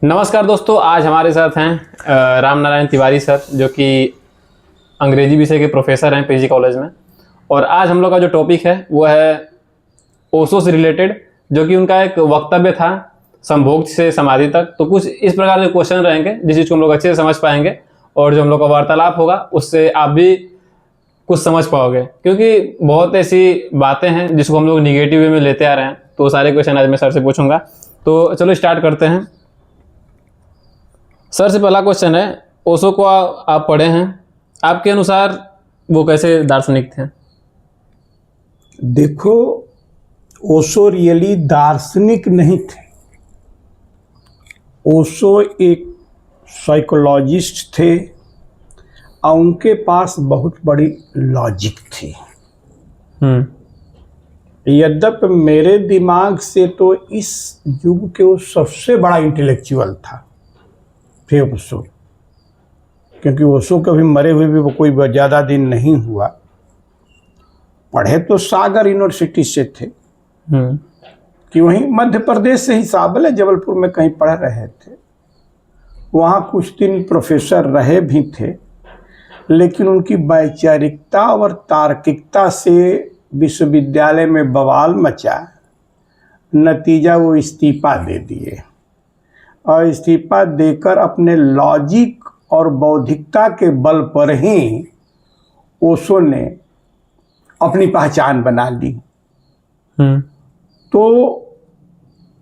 नमस्कार दोस्तों, आज हमारे साथ हैं राम नारायण तिवारी सर, जो कि अंग्रेजी विषय के प्रोफेसर हैं पीजी कॉलेज में। और आज हम लोग का जो टॉपिक है वो है ओशो से रिलेटेड, जो कि उनका एक वक्तव्य था संभोग से समाधि तक। तो कुछ इस प्रकार के क्वेश्चन रहेंगे जिस चीज़ को हम लोग अच्छे से समझ पाएंगे, और जो हम लोग का वार्तालाप होगा उससे आप भी कुछ समझ पाओगे, क्योंकि बहुत ऐसी बातें हैं जिसको हम लोग निगेटिव वे में लेते आ रहे हैं। तो सारे क्वेश्चन आज मैं सर से पूछूंगा। तो चलो स्टार्ट करते हैं। सर से पहला क्वेश्चन है, ओशो को आप पढ़े हैं, आपके अनुसार वो कैसे दार्शनिक थे? देखो, ओशो रियली दार्शनिक नहीं थे। ओशो एक साइकोलॉजिस्ट थे और उनके पास बहुत बड़ी लॉजिक थी। यद्यपि मेरे दिमाग से तो इस युग के वो सबसे बड़ा इंटेलेक्चुअल था थे ओशो, क्योंकि ओशो कभी मरे हुए भी कोई ज़्यादा दिन नहीं हुआ। पढ़े तो सागर यूनिवर्सिटी से थे कि वहीं मध्य प्रदेश से ही साबल है, जबलपुर में कहीं पढ़ रहे थे। वहाँ कुछ दिन प्रोफेसर रहे भी थे, लेकिन उनकी वैचारिकता और तार्किकता से विश्वविद्यालय में बवाल मचा। नतीजा वो इस्तीफा दे दिए, और इस्तीफा देकर अपने लॉजिक और बौद्धिकता के बल पर ही ओशो ने अपनी पहचान बना ली। तो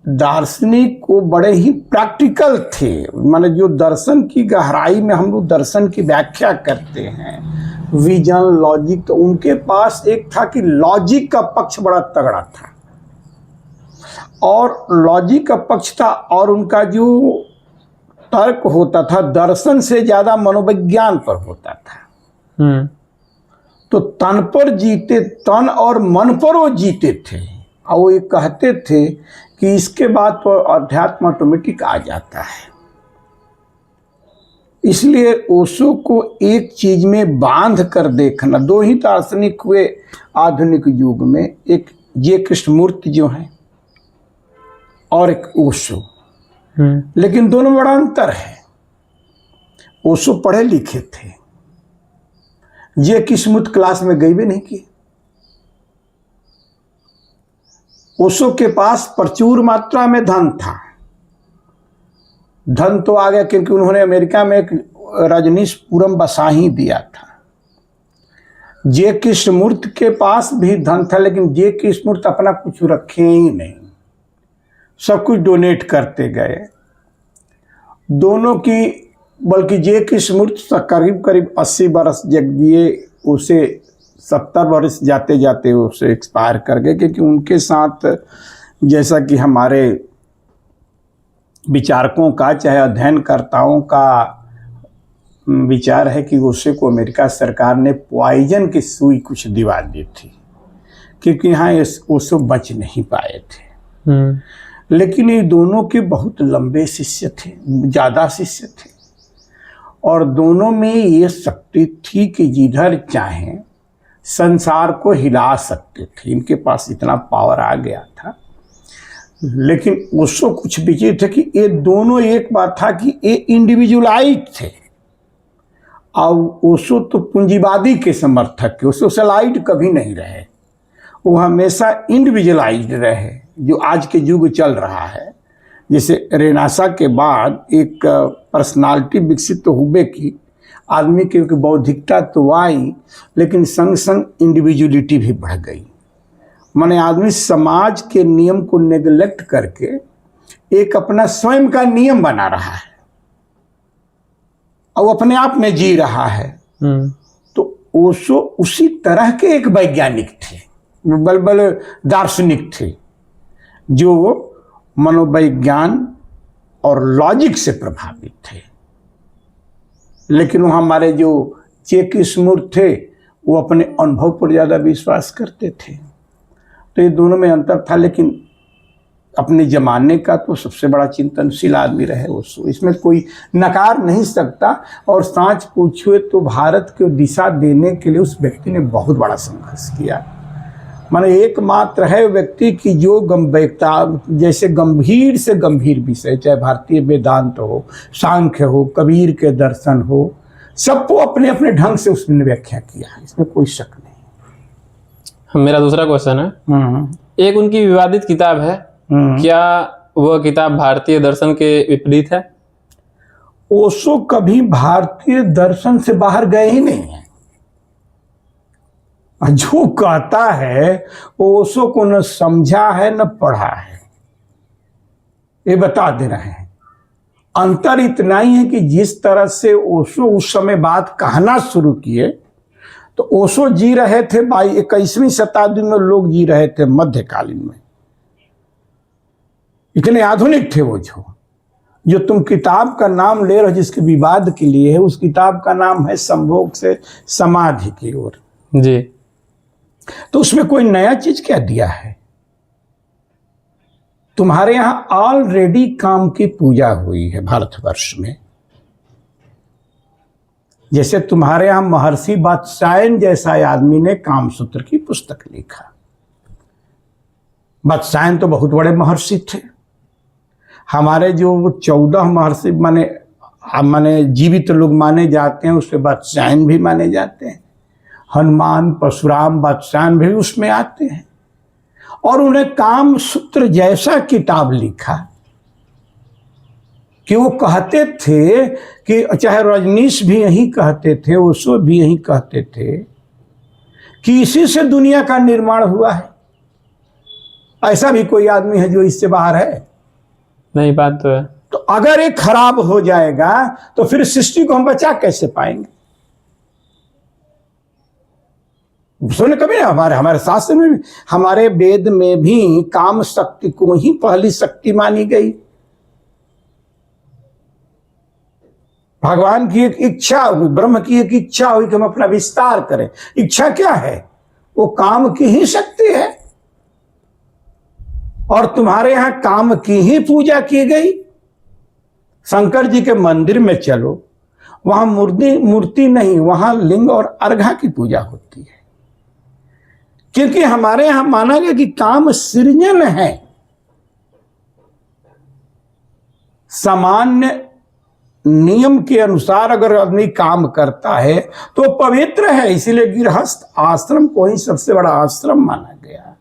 दार्शनिक वो बड़े ही प्रैक्टिकल थे। माने जो दर्शन की गहराई में हम लोग दर्शन की व्याख्या करते हैं, विजन, लॉजिक, तो उनके पास एक था कि लॉजिक का पक्ष बड़ा तगड़ा था, और लॉजिक का पक्ष था, और उनका जो तर्क होता था दर्शन से ज्यादा मनोविज्ञान पर होता था। तो तन पर जीते, तन और मन पर वो जीते थे, और वो ये कहते थे कि इसके बाद तो अध्यात्म ऑटोमेटिक आ जाता है। इसलिए ओशो को एक चीज में बांध कर देखना। दो ही दार्शनिक हुए आधुनिक युग में, एक जे कृष्णमूर्ति जो हैं और एक ओशो। लेकिन दोनों में बड़ा अंतर है। ओशो पढ़े लिखे थे, जे कृष्णमूर्ति क्लास में गई भी नहीं की। ओशो के पास प्रचुर मात्रा में धन था। धन तो आ गया क्योंकि उन्होंने अमेरिका में एक रजनीशपुरम बसा ही दिया था। जे कृष्णमूर्ति के पास भी धन था, लेकिन जे कृष्णमूर्ति अपना कुछ रखे ही नहीं, सब कुछ डोनेट करते गए दोनों की। बल्कि जे कृष्णमूर्ति करीब करीब 80 वर्ष जग जिए, उसे 70 वर्ष जाते जाते उसे एक्सपायर कर गए, क्योंकि उनके साथ जैसा कि हमारे विचारकों का, चाहे अध्ययनकर्ताओं का विचार है कि ओशो को अमेरिका सरकार ने पॉइजन की सुई कुछ दिवा दी थी, क्योंकि यहाँ ओशो बच नहीं पाए थे। लेकिन ये दोनों के बहुत लंबे शिष्य थे, ज़्यादा शिष्य थे, और दोनों में ये शक्ति थी कि जिधर चाहें संसार को हिला सकते थे। इनके पास इतना पावर आ गया था। लेकिन ओशो कुछ विचित्र थे कि ये दोनों, एक बात था कि ये इंडिविजुअलाइज थे, और ओशो तो पूंजीवादी के समर्थक थे। ओशो सोशलाइट कभी नहीं रहे, वो हमेशा इंडिविजुअलाइज्ड रहे, जो आज के युग चल रहा है। जैसे रेनासा के बाद एक पर्सनालिटी विकसित तो हुए की आदमी की बौद्धिकता तो आई, लेकिन संग संग इंडिविजुअलिटी भी बढ़ गई। माने आदमी समाज के नियम को नेग्लेक्ट करके एक अपना स्वयं का नियम बना रहा है, और अपने आप में जी रहा है। तो ओशो उसी तरह के एक वैज्ञानिक थे, बलबल दार्शनिक थे, जो मनोविज्ञान और लॉजिक से प्रभावित थे। लेकिन वो हमारे जो जे कृष्णमूर्ति थे, वो अपने अनुभव पर ज़्यादा विश्वास करते थे। तो ये दोनों में अंतर था, लेकिन अपने ज़माने का तो सबसे बड़ा चिंतनशील आदमी रहे ओशो, इसमें कोई नकार नहीं सकता। और सांच पूछे तो भारत को दिशा देने के लिए उस व्यक्ति ने बहुत बड़ा संघर्ष किया। माने एकमात्र है व्यक्ति की जो जैसे गंभीर से गंभीर विषय, चाहे भारतीय वेदांत हो, सांख्य हो, कबीर के दर्शन हो, सबको अपने अपने ढंग से उसने व्याख्या किया है, इसमें कोई शक नहीं। मेरा दूसरा क्वेश्चन है, एक उनकी विवादित किताब है, क्या वह किताब भारतीय दर्शन के विपरीत है? ओशो कभी भारतीय दर्शन से बाहर गए ही नहीं है। जो कहता है ओशो को न समझा है न पढ़ा है, ये बता दे रहे हैं। अंतर इतना ही है कि जिस तरह से ओशो उस समय बात कहना शुरू किए, तो ओशो जी रहे थे 21वीं शताब्दी में, लोग जी रहे थे मध्यकालीन में। इतने आधुनिक थे वो। जो तुम किताब का नाम ले रहे हो जिसके विवाद के लिए है, उस किताब का नाम है संभोग से समाधि की ओर जी। तो उसमें कोई नया चीज क्या दिया है? तुम्हारे यहां ऑलरेडी काम की पूजा हुई है भारतवर्ष में। जैसे तुम्हारे यहां महर्षि वात्स्यायन जैसा आदमी ने कामसूत्र की पुस्तक लिखा। वात्स्यायन तो बहुत बड़े महर्षि थे। हमारे जो 14 महर्षि माने जीवित लोग माने जाते हैं, उसमें वात्स्यायन भी माने जाते हैं। हनुमान, परशुराम, वात्स्यायन भी उसमें आते हैं। और उन्हें कामसूत्र जैसा किताब लिखा कि वो कहते थे कि, चाहे रजनीश भी यही कहते थे, ओशो भी यही कहते थे कि इसी से दुनिया का निर्माण हुआ है। ऐसा भी कोई आदमी है जो इससे बाहर है? नहीं, बात तो है। तो अगर ये खराब हो जाएगा तो फिर सृष्टि को हम बचा कैसे पाएंगे? सुने कभी ना, हमारे शास्त्र में भी, हमारे वेद में भी काम शक्ति को ही पहली शक्ति मानी गई। भगवान की एक इच्छा हुई, ब्रह्म की एक इच्छा हुई कि हम अपना विस्तार करें। इच्छा क्या है? वो काम की ही शक्ति है। और तुम्हारे यहां काम की ही पूजा की गई। शंकर जी के मंदिर में चलो, वहां मूर्ति नहीं, वहां लिंग और अर्घा की पूजा होती है। क्योंकि हमारे यहां माना गया कि काम सृजन है। सामान्य नियम के अनुसार अगर आदमी काम करता है तो पवित्र है, इसीलिए गृहस्थ आश्रम को ही सबसे बड़ा आश्रम माना गया।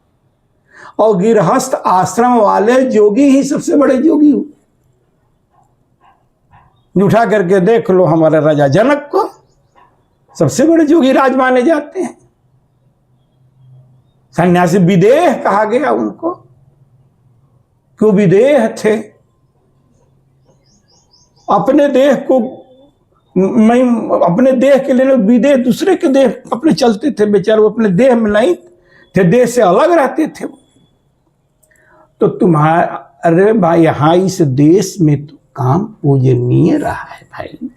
और गृहस्थ आश्रम वाले जोगी ही सबसे बड़े जोगी हो। उठा करके देख लो हमारे राजा जनक को, सबसे बड़े जोगी राज माने जाते हैं। सन्यासी विदेह कहा गया उनको, क्यों विदेह थे। अपने देह को अपने देह के लिए विदेह, दूसरे के देह अपने चलते थे बेचारे, वो अपने देह में नहीं थे, देह से अलग रहते थे वो। तो तुम्हारे भाई यहाँ इस देश में तो काम पूजनीय रहा है भाई।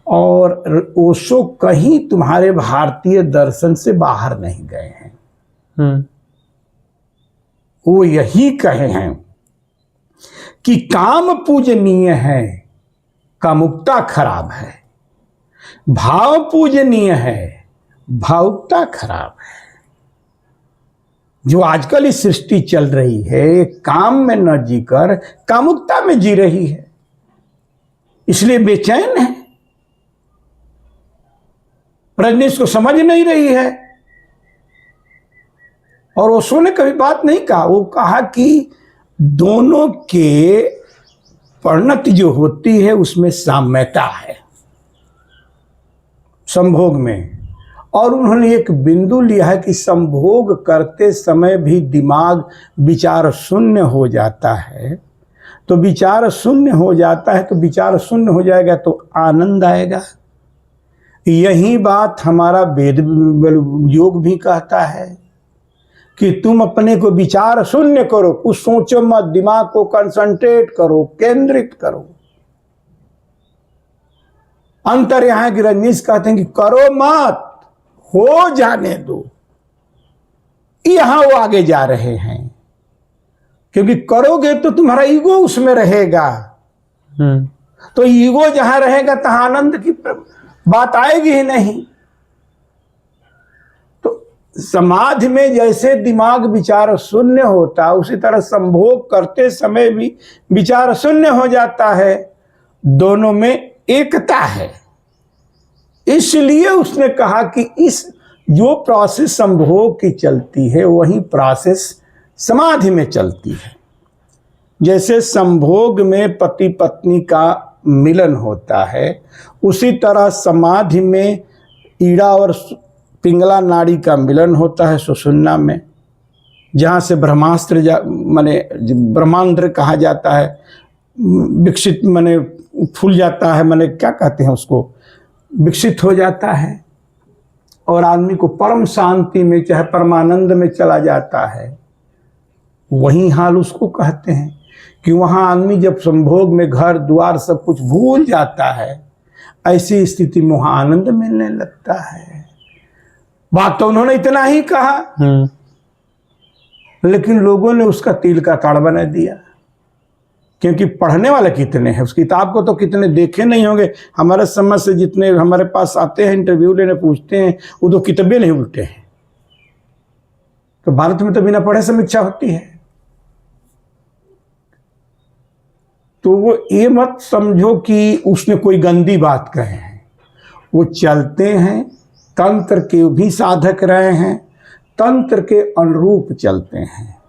और ओशो कहीं तुम्हारे भारतीय दर्शन से बाहर नहीं गए हैं। वो यही कहे हैं कि काम पूजनीय है, कामुकता खराब है। भाव पूजनीय है, भावुकता खराब है। जो आजकल इस सृष्टि चल रही है, काम में न जीकर कामुकता में जी रही है, इसलिए बेचैन है। रजनीश को समझ नहीं रही है। और ओशो ने कभी बात नहीं कहा, वो कहा कि दोनों के परिणति जो होती है उसमें साम्यता है, संभोग में। और उन्होंने एक बिंदु लिया है कि संभोग करते समय भी दिमाग विचार शून्य हो जाता है। तो विचार शून्य हो जाता है, तो विचार शून्य हो जाएगा तो आनंद आएगा। यही बात हमारा वेद योग भी कहता है कि तुम अपने को विचार शून्य करो, कुछ सोचो मत, दिमाग को कंसंट्रेट करो, केंद्रित करो। अंतर यहां की रजनीश कहते हैं कि करो मत, हो जाने दो। यहां वो आगे जा रहे हैं, क्योंकि करोगे तो तुम्हारा ईगो उसमें रहेगा। तो ईगो जहां रहेगा तहां आनंद की बात आएगी ही नहीं। तो समाधि में जैसे दिमाग विचार शून्य होता है, उसी तरह संभोग करते समय भी विचार शून्य हो जाता है। दोनों में एकता है। इसलिए उसने कहा कि इस जो प्रोसेस संभोग की चलती है वही प्रोसेस समाधि में चलती है। जैसे संभोग में पति पत्नी का मिलन होता है, उसी तरह समाधि में ईड़ा और पिंगला नाड़ी का मिलन होता है सुषुम्ना में, जहाँ से ब्रह्मास्त्र माने ब्रह्मांड कहा जाता है, विकसित माने फूल जाता है, माने क्या कहते हैं उसको, विकसित हो जाता है और आदमी को परम शांति में चाहे परमानंद में चला जाता है। वही हाल उसको कहते हैं कि वहाँ आदमी जब संभोग में घर द्वार सब कुछ भूल जाता है, ऐसी स्थिति में वहाँ आनंद मिलने लगता है। बात तो उन्होंने इतना ही कहा, लेकिन लोगों ने उसका तिल का ताड़ बना दिया। क्योंकि पढ़ने वाले कितने हैं, उस किताब को तो कितने देखे नहीं होंगे। हमारे समझ से जितने हमारे पास आते हैं इंटरव्यू लेने पूछते हैं, वो तो किताबें नहीं उल्टे हैं। तो भारत में तो बिना पढ़े समीक्षा होती है। तो वो ये मत समझो कि उसने कोई गंदी बात कहे हैं। वो चलते हैं, तंत्र के भी साधक रहे हैं, तंत्र के अनुरूप चलते हैं।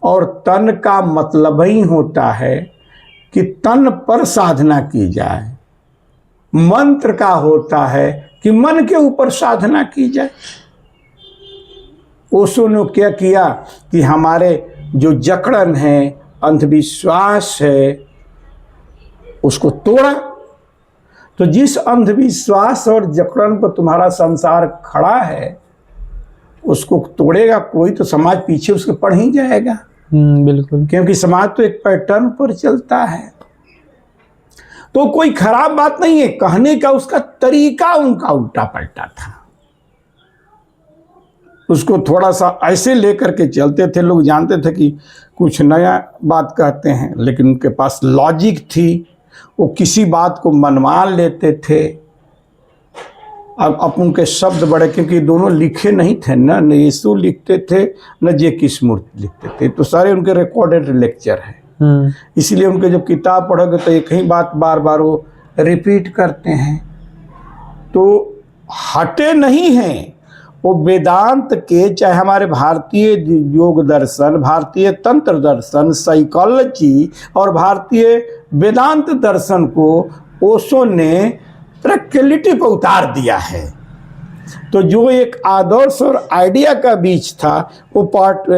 और तन का मतलब ही होता है कि तन पर साधना की जाए। मंत्र का होता है कि मन के ऊपर साधना की जाए। ओशो ने क्या किया कि हमारे जो जकड़न है, अंधविश्वास है, उसको तोड़ा। तो जिस अंधविश्वास और जकड़न पर तुम्हारा संसार खड़ा है, उसको तोड़ेगा कोई तो समाज पीछे उसके पड़ ही जाएगा। बिल्कुल, क्योंकि समाज तो एक पैटर्न पर चलता है। तो कोई खराब बात नहीं है, कहने का उसका तरीका उनका उल्टा पलटा था। उसको थोड़ा सा ऐसे लेकर के चलते थे, लोग जानते थे कि कुछ नया बात कहते हैं, लेकिन उनके पास लॉजिक थी। वो किसी बात को मनमान लेते थे। अब उनके शब्द बड़े, क्योंकि दोनों लिखे नहीं थे न यीशु लिखते थे न जे कृष्णमूर्ति लिखते थे, तो सारे उनके रिकॉर्डेड लेक्चर हैं। इसलिए उनके जब किताब पढ़ोगे तो एक ही बात बार बार वो रिपीट करते हैं। तो हटे नहीं हैं वो वेदांत के, चाहे हमारे भारतीय योग दर्शन, भारतीय तंत्र दर्शन, साइकोलॉजी और भारतीय वेदांत दर्शन को ओशो ने प्रैक्टिकलिटी पर उतार दिया है। तो जो एक आदर्श और आइडिया का बीच था, वो पार्ट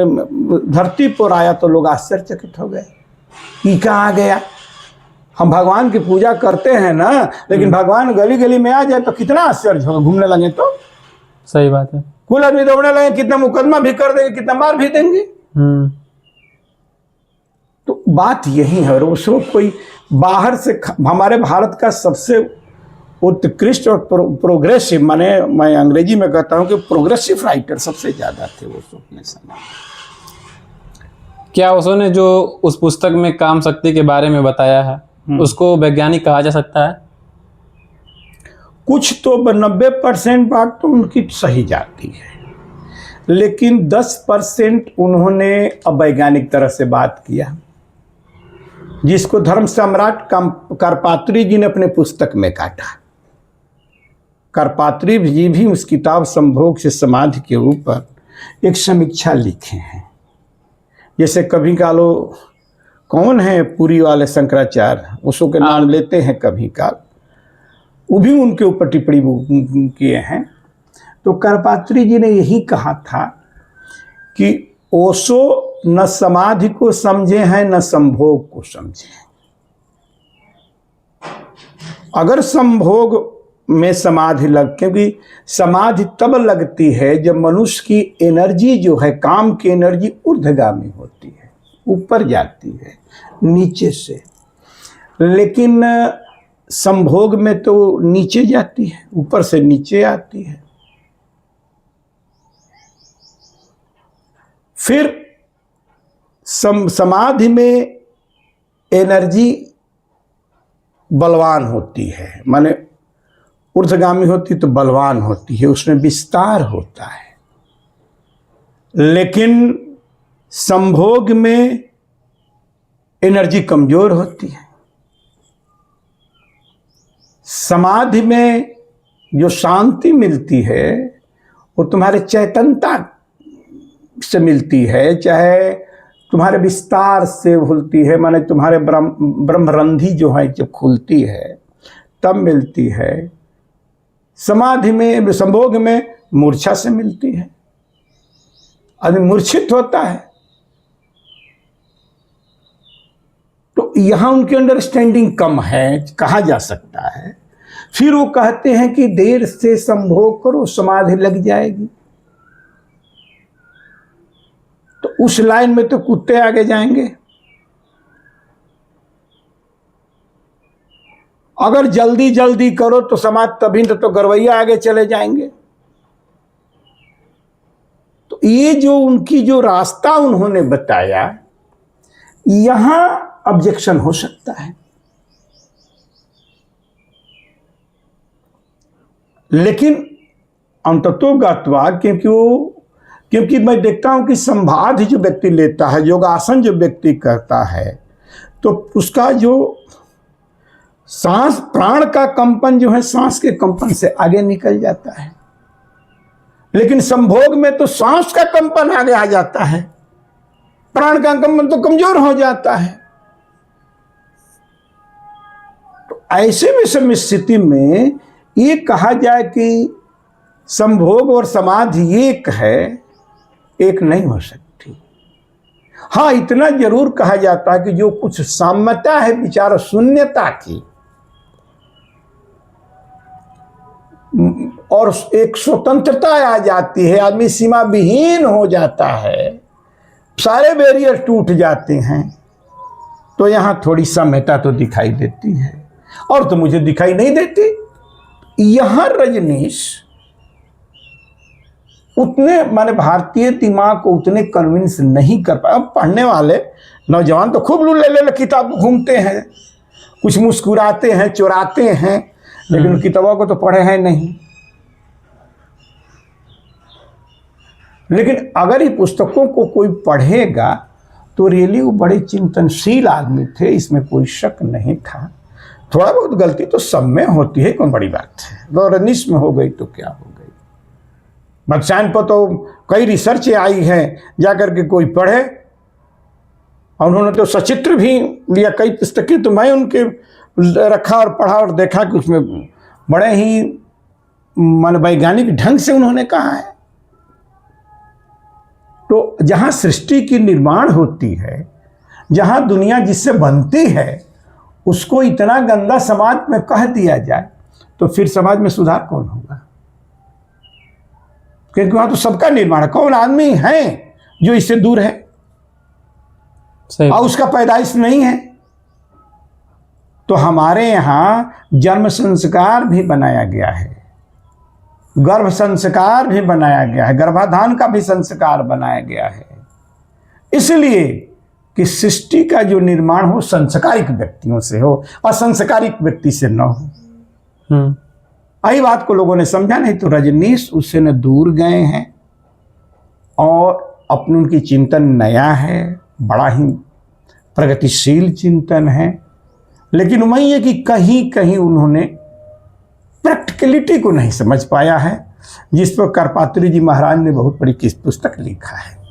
धरती पर आया तो लोग आश्चर्यचकित हो गए कि कहाँ गया। हम भगवान की पूजा करते हैं ना, लेकिन भगवान गली गली में आ जाए तो कितना आश्चर्य होगा। घूमने लगे तो सही बात है। कुल आदमी दौड़ने लगे, कितना मुकदमा भी कर देंगे, कितना मार भी देंगे। तो बात यही है। और उसको कोई बाहर से, हमारे भारत का सबसे उत्कृष्ट और प्रोग्रेसिव, माने मैं अंग्रेजी में कहता हूं कि प्रोग्रेसिव राइटर सबसे ज्यादा थे वो अपने समय। क्या ओशो ने जो उस पुस्तक में काम शक्ति के बारे में बताया है, उसको वैज्ञानिक कहा जा सकता है? कुछ तो 90% बात तो उनकी सही जाती है, लेकिन 10% उन्होंने अवैज्ञानिक तरह से बात किया, जिसको धर्म सम्राट करपात्री जी ने अपने पुस्तक में काटा। करपात्री जी भी उस किताब संभोग से समाधि के ऊपर एक समीक्षा लिखे हैं। जैसे कभी काल कौन है पुरी वाले शंकराचार्य, उसो के नाम लेते हैं कभी काल, वो भी उनके ऊपर टिप्पणी किए हैं। तो करपात्री जी ने यही कहा था कि ओशो न समाधि को समझे हैं न संभोग को समझे हैं। अगर संभोग में समाधि क्योंकि समाधि तब लगती है जब मनुष्य की एनर्जी जो है, काम की एनर्जी ऊर्ध्वगामी होती है, ऊपर जाती है नीचे से। लेकिन संभोग में तो नीचे जाती है, ऊपर से नीचे आती है। फिर समाधि में एनर्जी बलवान होती है, माने ऊर्ध्वगामी होती तो बलवान होती है, उसमें विस्तार होता है। लेकिन संभोग में एनर्जी कमजोर होती है। समाधि में जो शांति मिलती है वो तुम्हारे चैतन्यता से मिलती है, चाहे तुम्हारे विस्तार से खुलती है, माने तुम्हारे ब्रह्मरंधी जो है जब खुलती है तब मिलती है। समाधि में, संभोग में मूर्छा से मिलती है, आदमी मूर्छित होता है। तो यहां उनकी अंडरस्टैंडिंग कम है, कहा जा सकता है। फिर वो कहते हैं कि देर से संभोग करो, समाधि लग जाएगी। तो उस लाइन में तो कुत्ते आगे जाएंगे। अगर जल्दी जल्दी करो तो समाज तभी तो गरवैया आगे चले जाएंगे। तो ये जो उनकी जो रास्ता उन्होंने बताया, यहां ऑब्जेक्शन हो सकता है। लेकिन अंततोगत्वा क्योंकि मैं देखता हूं कि संभाधि जो व्यक्ति लेता है, योगासन जो व्यक्ति करता है, तो उसका जो सांस, प्राण का कंपन जो है सांस के कंपन से आगे निकल जाता है। लेकिन संभोग में तो सांस का कंपन आगे आ जाता है, प्राण का कंपन तो कमजोर हो जाता है। तो ऐसे विषम स्थिति में ये कहा जाए कि संभोग और समाधि एक है, एक नहीं हो सकती। हाँ, इतना जरूर कहा जाता है कि जो कुछ साम्यता है विचार शून्यता की और एक स्वतंत्रता आ जाती है, आदमी सीमा विहीन हो जाता है, सारे बैरियर टूट जाते हैं, तो यहां थोड़ी साम्यता तो दिखाई देती है। और तो मुझे दिखाई नहीं देती। यहां रजनीश उतने, माने भारतीय दिमाग को उतने कन्विंस नहीं कर पाए। अब पढ़ने वाले नौजवान तो खूब ले किताब घूमते हैं, कुछ मुस्कुराते हैं, चुराते हैं, लेकिन किताबों को तो पढ़े हैं नहीं। लेकिन अगर ये पुस्तकों को कोई पढ़ेगा तो रियली वो बड़े चिंतनशील आदमी थे, इसमें कोई शक नहीं था। थोड़ा बहुत गलती तो सब में होती है, कौन बड़ी बात है। तो रजनीश में हो गई तो क्या हो गई। बच्चान पर तो कई रिसर्च आई है, जाकर के कोई पढ़े, और उन्होंने तो सचित्र भी लिया, कई पुस्तकें तो मैं उनके रखा और पढ़ा और देखा कि उसमें बड़े ही मन वैज्ञानिक ढंग से उन्होंने कहा है। तो जहां सृष्टि की निर्माण होती है, जहां दुनिया जिससे बनती है, उसको इतना गंदा समाज में कह दिया जाए तो फिर समाज में सुधार कौन होगा? क्योंकि वहां तो सबका निर्माण है, कौन आदमी है जो इससे दूर है और उसका पैदाइश नहीं है। तो हमारे यहां जन्म संस्कार भी बनाया गया है, गर्भ संस्कार भी बनाया गया है, गर्भाधान का भी संस्कार बनाया गया है, इसलिए कि सृष्टि का जो निर्माण हो संस्कारिक व्यक्तियों से हो, असंस्कारिक व्यक्ति से न हो। आई बात को लोगों ने समझा नहीं, तो रजनीश उससे न दूर गए हैं और अपनी उनकी चिंतन नया है, बड़ा ही प्रगतिशील चिंतन है। लेकिन वही है कि कहीं कहीं उन्होंने प्रैक्टिकलिटी को नहीं समझ पाया है, जिस पर करपात्री जी महाराज ने बहुत बड़ी किस पुस्तक लिखा है।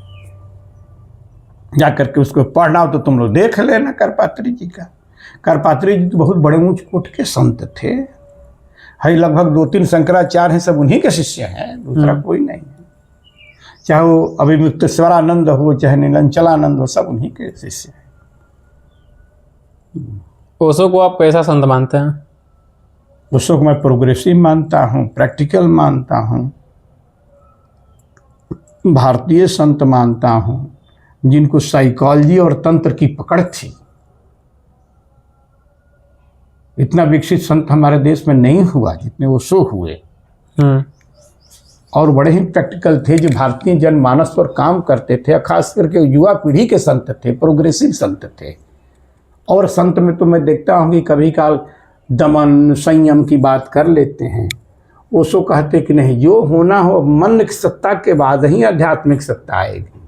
जाकर के उसको पढ़ना हो तो तुम लोग देख लेना करपात्री जी का। करपात्री जी तो बहुत बड़े ऊंच कोट के संत थे, है लगभग 2-3 शंकराचार्य हैं, सब उन्हीं के शिष्य हैं, दूसरा कोई नहीं है। चाहे वो अभिमुक्तेश्वरानंद हो, चाहे नीलांचलानंद हो, सब उन्हीं के शिष्य हैं। ओशो को आप कैसा संत मानते हैं? ओशो को मैं प्रोग्रेसिव मानता हूँ, प्रैक्टिकल मानता हूँ, भारतीय संत मानता हूँ, जिनको साइकोलॉजी और तंत्र की पकड़ थी। इतना विकसित संत हमारे देश में नहीं हुआ जितने ओशो हुए, और बड़े ही प्रैक्टिकल थे, जो भारतीय जनमानस पर काम करते थे, खास करके युवा पीढ़ी के संत थे, प्रोग्रेसिव संत थे। और संत में तो मैं देखता हूँ कि कभी काल दमन संयम की बात कर लेते हैं, ओशो कहते कि नहीं, जो होना हो मन की सत्ता के बाद ही आध्यात्मिक सत्ता आएगी।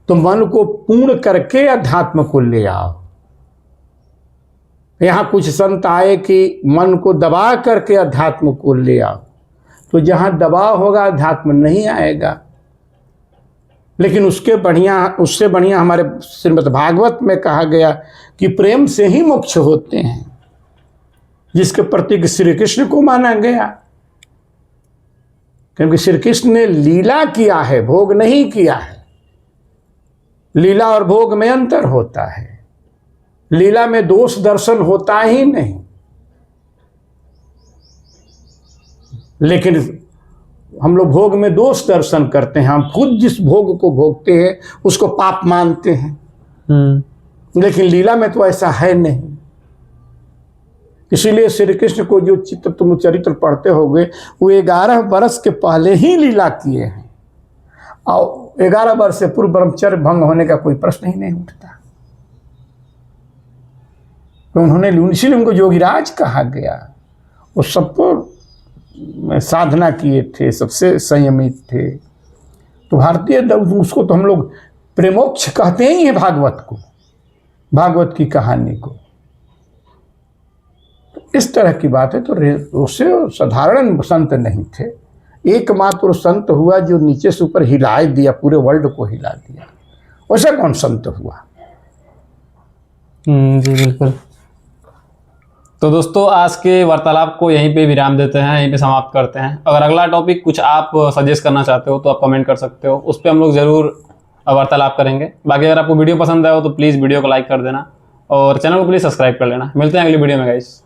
तो मन को पूर्ण करके अध्यात्म को ले आओ। यहाँ कुछ संत आए कि मन को दबा करके अध्यात्म को ले आओ, तो जहाँ दबाव होगा अध्यात्म नहीं आएगा। लेकिन उससे बढ़िया हमारे श्रीमद् भागवत में कहा गया कि प्रेम से ही मोक्ष होते हैं, जिसके प्रतीक श्री कृष्ण को माना गया, क्योंकि श्री कृष्ण ने लीला किया है, भोग नहीं किया है। लीला और भोग में अंतर होता है। लीला में दोष दर्शन होता ही नहीं, लेकिन हम लोग भोग में दोष दर्शन करते हैं। हम खुद जिस भोग को भोगते हैं उसको पाप मानते हैं, लेकिन लीला में तो ऐसा है नहीं। इसीलिए श्री कृष्ण को जो चित्र तुम चरित्र पढ़ते होगे, वो 11 वर्ष के पहले ही लीला किए हैं, और 11 वर्ष से पूर्व ब्रह्मचर्य भंग होने का कोई प्रश्न ही नहीं उठता। तो उन्होंने, इसीलिए उनको योगीराज कहा गया। वो सब साधना किए थे, सबसे संयमित थे। तो भारतीय उसको तो हम लोग प्रेमोक्ष कहते ही हैं, भागवत को, भागवत की कहानी को। तो इस तरह की बात है। तो उससे साधारण संत नहीं थे, एकमात्र संत हुआ जो नीचे से ऊपर हिला दिया, पूरे वर्ल्ड को हिला दिया। वैसा कौन संत हुआ? जी बिल्कुल। तो दोस्तों, आज के वार्तालाप को यहीं पे विराम देते हैं, यहीं पे समाप्त करते हैं। अगर अगला टॉपिक कुछ आप सजेस्ट करना चाहते हो तो आप कमेंट कर सकते हो, उस पर हम लोग ज़रूर वार्तालाप करेंगे। बाकी अगर आपको वीडियो पसंद आया हो तो प्लीज़ वीडियो को लाइक कर देना और चैनल को प्लीज़ सब्सक्राइब कर लेना। मिलते हैं अगली वीडियो में गाइस।